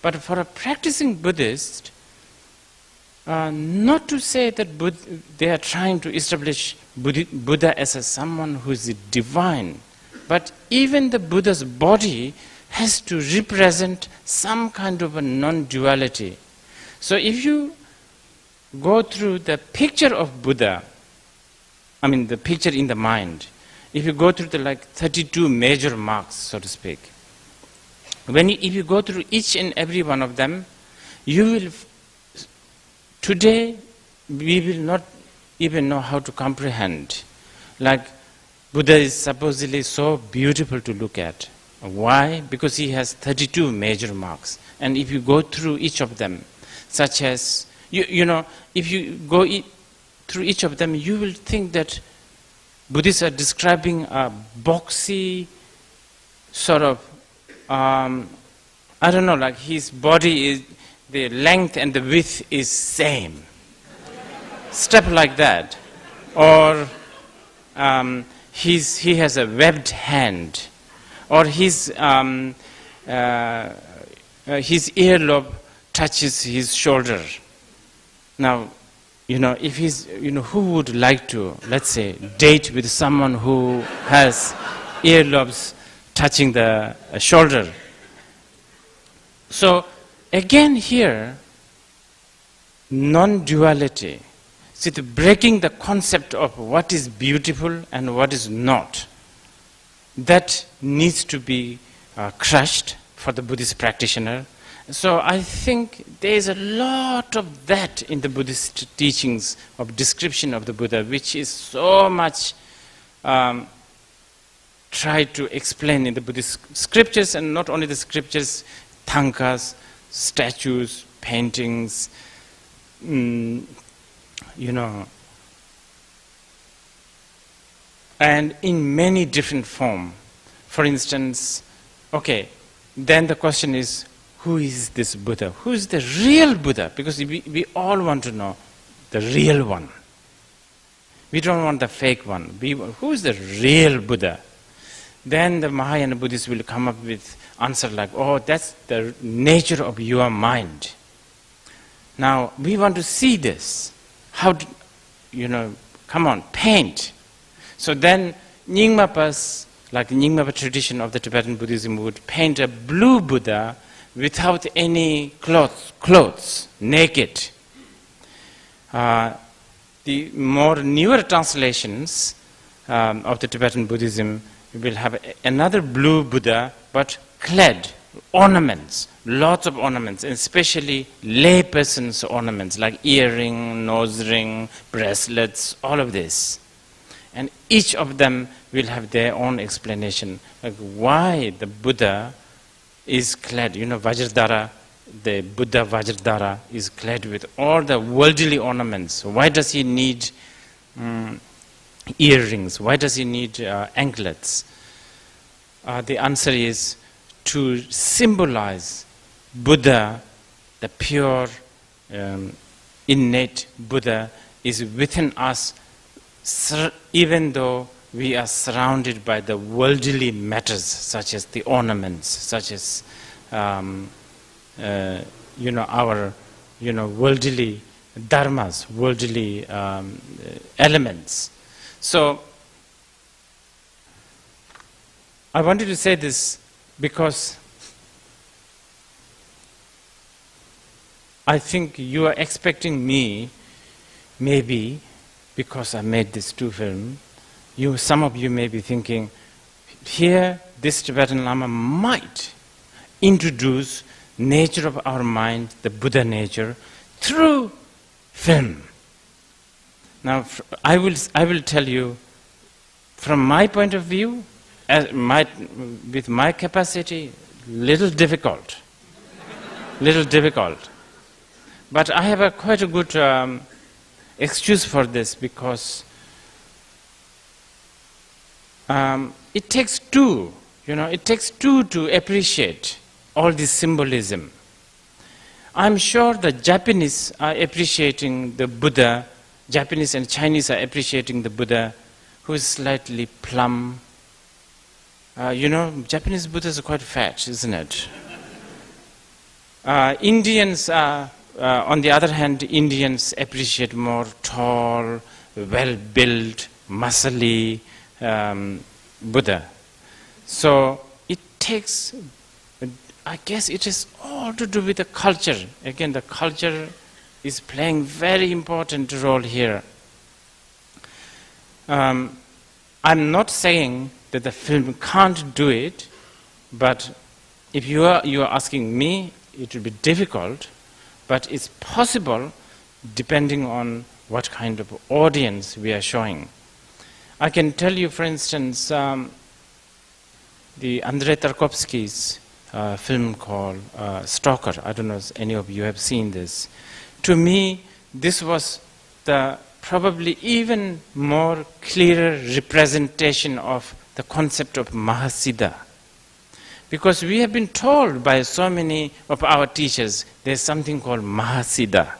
But for a practicing Buddhist, not to say that they are trying to establish Buddha as someone who is divine, but even the Buddha's body has to represent some kind of a non-duality. So if you go through the picture of Buddha, the picture in the mind, if you go through the 32 major marks, so to speak, if you go through each and every one of them, you will, today we will not even know how to comprehend. Like Buddha is supposedly so beautiful to look at. Why? Because he has 32 major marks. And if you go through each of them, such as, if you go through each of them, you will think that Buddhists are describing a boxy sort of, like his body is, the length and the width is same. Step like that. Or he has a webbed hand. Or his earlobe touches his shoulder. Now, if he's, who would like to, let's say, date with someone who has earlobes touching the shoulder? So, again here, non-duality. See, breaking the concept of what is beautiful and what is not, that needs to be crushed for the Buddhist practitioner. So I think there is a lot of that in the Buddhist teachings of description of the Buddha, which is so much tried to explain in the Buddhist scriptures, and not only the scriptures, tankas, statues, paintings, and in many different forms. For instance, then the question is, who is this Buddha? Who is the real Buddha? Because we all want to know the real one. We don't want the fake one. Who is the real Buddha? Then the Mahayana Buddhists will come up with answer like, that's the nature of your mind. Now, we want to see this. How, come on, paint. So then Nyingmapas, like the Nyingmapa tradition of the Tibetan Buddhism, would paint a blue Buddha without any clothes, naked. The more newer translations of the Tibetan Buddhism will have another blue Buddha, but clad, ornaments, lots of ornaments, and especially layperson's ornaments, like earring, nose ring, bracelets, all of this. And each of them will have their own explanation, like why the Buddha is clad, Vajradhara, the Buddha Vajradhara is clad with all the worldly ornaments. Why does he need earrings? Why does he need anklets? The answer is to symbolize Buddha, the pure, innate Buddha is within us, even though we are surrounded by the worldly matters, such as the ornaments, such as our worldly dharmas, worldly elements. So I wanted to say this because I think you are expecting me, maybe because I made this 2 film, some of you may be thinking, here this Tibetan Lama might introduce nature of our mind, the Buddha nature, through film. Now, I will tell you, from my point of view, with my capacity, little difficult. But I have quite a good excuse for this, because it takes two, to appreciate all this symbolism. I'm sure the Japanese are appreciating the Buddha, Japanese and Chinese are appreciating the Buddha who is slightly plump. Japanese Buddhas are quite fat, isn't it? Indians, on the other hand, Indians appreciate more tall, well-built, muscly Buddha. So it takes, I guess it is all to do with the culture. Again, the culture is playing very important role here. I'm not saying that the film can't do it, but if you are asking me, it will be difficult, but it's possible depending on what kind of audience we are showing. I can tell you, for instance, the Andrei Tarkovsky's film called Stalker. I don't know if any of you have seen this. To me, this was the probably even more clearer representation of the concept of Mahasiddha. Because we have been told by so many of our teachers, there's something called Mahasiddha,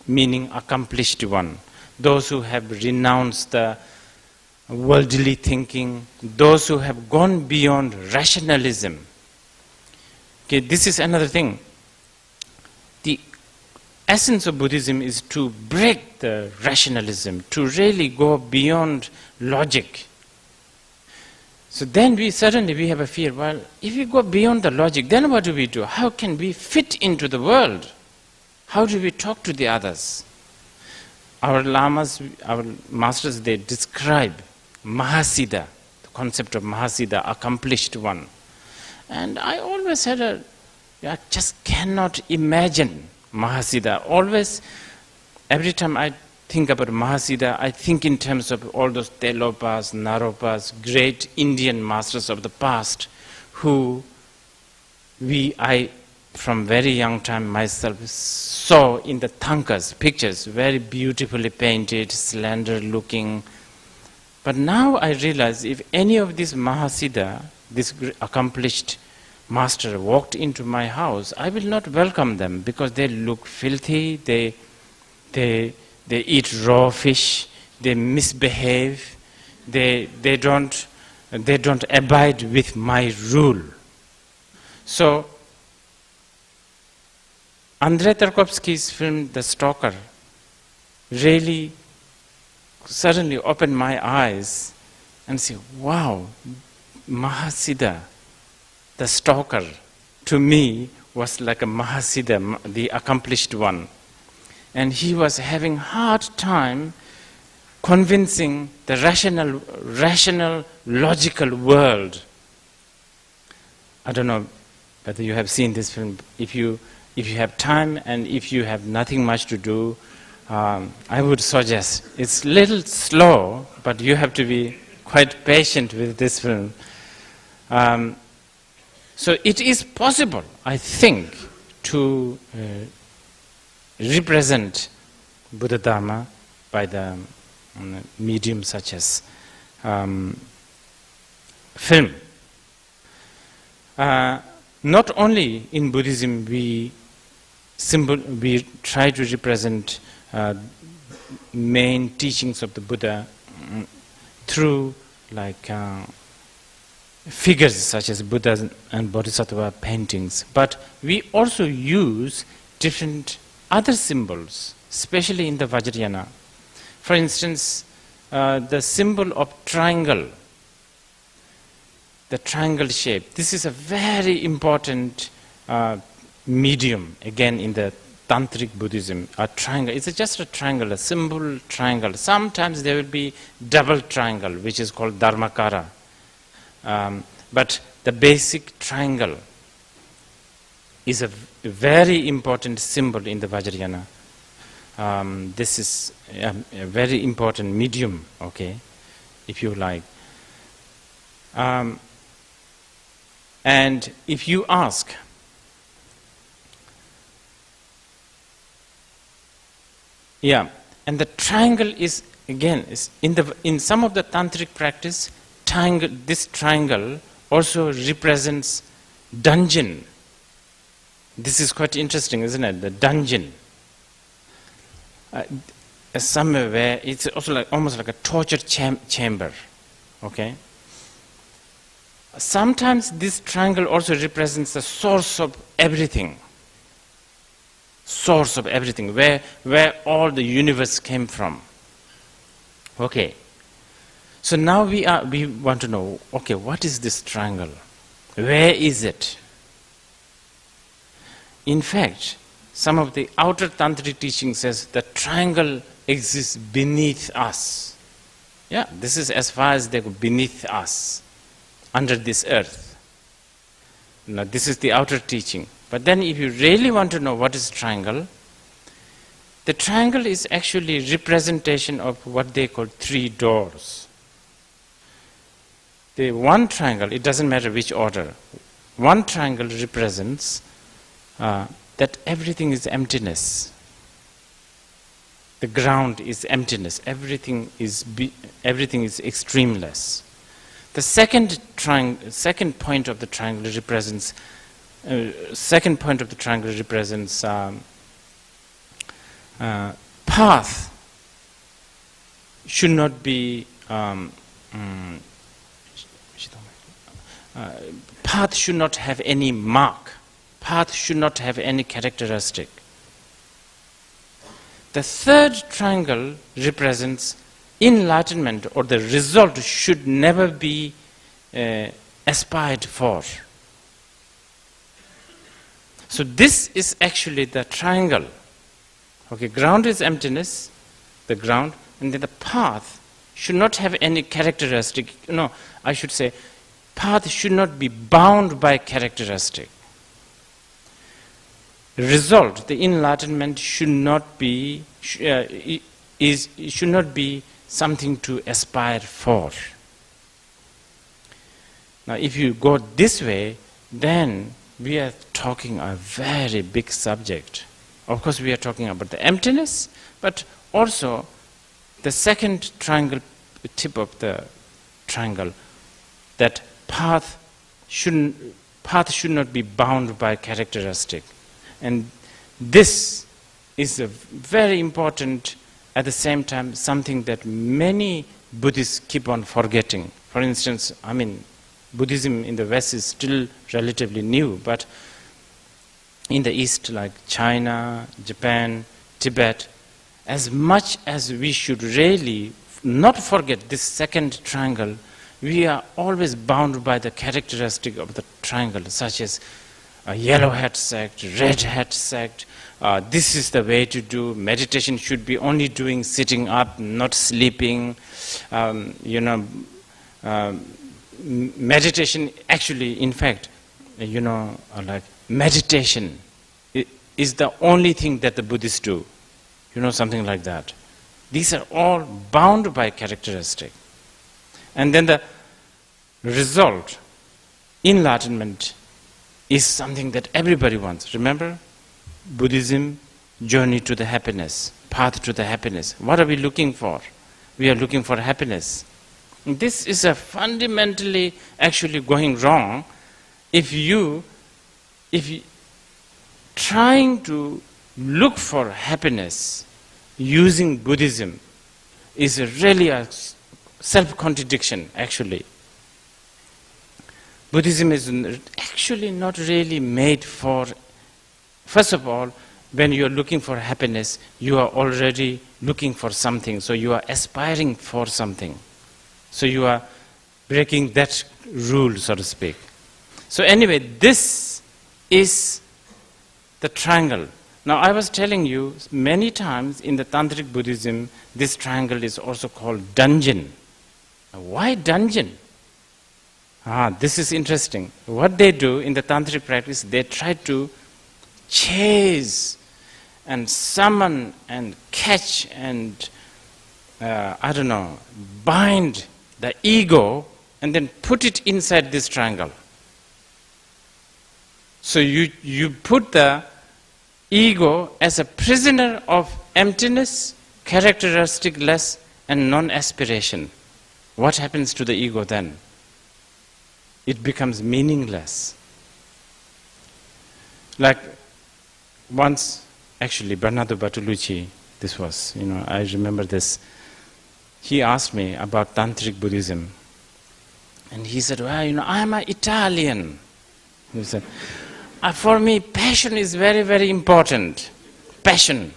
meaning accomplished one. Those who have renounced the worldly thinking, those who have gone beyond rationalism. Okay, this is another thing. The essence of Buddhism is to break the rationalism, to really go beyond logic. So then we have a fear, well, if we go beyond the logic, then what do we do? How can we fit into the world? How do we talk to the others? Our lamas, our masters, they describe Mahasiddha, the concept of Mahasiddha, accomplished one. And I always had I just cannot imagine Mahasiddha. Always, every time I think about Mahasiddha, I think in terms of all those Telopas, Naropas, great Indian masters of the past, who I, from very young time myself, saw in the Tankas, pictures, very beautifully painted, slender looking. But now I realize if any of these Mahasiddha, this accomplished master, walked into my house, I will not welcome them because they look filthy, they eat raw fish, they misbehave, they don't abide with my rule. So Andrei Tarkovsky's film The Stalker really suddenly opened my eyes and said, wow, Mahasiddha, the stalker, to me was like a Mahasiddha, the accomplished one. And he was having hard time convincing the rational, logical world. I don't know whether you have seen this film. If you have time and if you have nothing much to do, I would suggest, it's a little slow, but you have to be quite patient with this film. So it is possible, I think, to represent Buddha Dharma by the medium such as film. Not only in Buddhism we try to represent main teachings of the Buddha through like figures such as Buddha and Bodhisattva paintings, but we also use different other symbols, especially in the Vajrayana. For instance, the symbol of triangle, the triangle shape. This is a very important medium, again, in the Tantric Buddhism. A triangle, it's just a triangle, a simple triangle. Sometimes there will be double triangle, which is called Dharmakara. But the basic triangle is a very important symbol in the Vajrayana. This is a very important medium, okay, if you like. And if you ask, and the triangle is, again, is in some of the tantric practice, this triangle also represents dungeon. This is quite interesting, isn't it? The dungeon. Somewhere where it's also like almost like a torture chamber. Okay. Sometimes this triangle also represents the source of everything. source of everything, where all the universe came from. Okay. So now we want to know, okay, what is this triangle? Where is it? In fact, some of the outer tantric teaching says that triangle exists beneath us. Yeah, this is as far as they go, beneath us, under this earth. Now this is the outer teaching. But then if you really want to know what is triangle, the triangle is actually representation of what they call three doors. The one triangle, it doesn't matter which order, one triangle represents that everything is emptiness. The ground is emptiness. Everything is extremeless. The second point of the triangle represents path should not be path should not have any mark. Path should not have any characteristic. The third triangle represents enlightenment, or the result should never be aspired for. So this is actually the triangle. Okay, ground is emptiness, the ground, and then the path should not have any characteristic. No, I should say, path should not be bound by characteristic. Result, the enlightenment should not be something to aspire for. Now, if you go this way, then we are talking a very big subject. Of course, we are talking about the emptiness, but also the second triangle, tip of the triangle, that path should not be bound by characteristic. And this is a very important, at the same time, something that many Buddhists keep on forgetting. For instance, Buddhism in the West is still relatively new, but in the East, like China, Japan, Tibet, as much as we should really not forget this second triangle, we are always bound by the characteristic of the triangle, such as a yellow hat sect, red hat sect. This is the way to do. Meditation should be only doing sitting up, not sleeping. Meditation, actually, in fact, like meditation is the only thing that the Buddhists do. Something like that. These are all bound by characteristic. And then the result, enlightenment, is something that everybody wants. Remember? Buddhism, journey to the happiness, path to the happiness. What are we looking for? We are looking for happiness. This is a fundamentally actually going wrong if you trying to look for happiness using Buddhism is really a self-contradiction, actually. Buddhism is actually not really made for, first of all, when you are looking for happiness, you are already looking for something, so you are aspiring for something. So you are breaking that rule, so to speak. So anyway, this is the triangle. Now I was telling you, many times in the Tantric Buddhism, this triangle is also called dungeon. Now, why dungeon? This is interesting. What they do in the Tantric practice, they try to chase and summon and catch and, bind the ego and then put it inside this triangle. So you put the ego as a prisoner of emptiness, characteristic-less, and non-aspiration. What happens to the ego then? It becomes meaningless. Like once, actually, Bernardo Bertolucci, this was, I remember this, he asked me about Tantric Buddhism. And he said, I'm an Italian. He said, for me, passion is very, very important. passion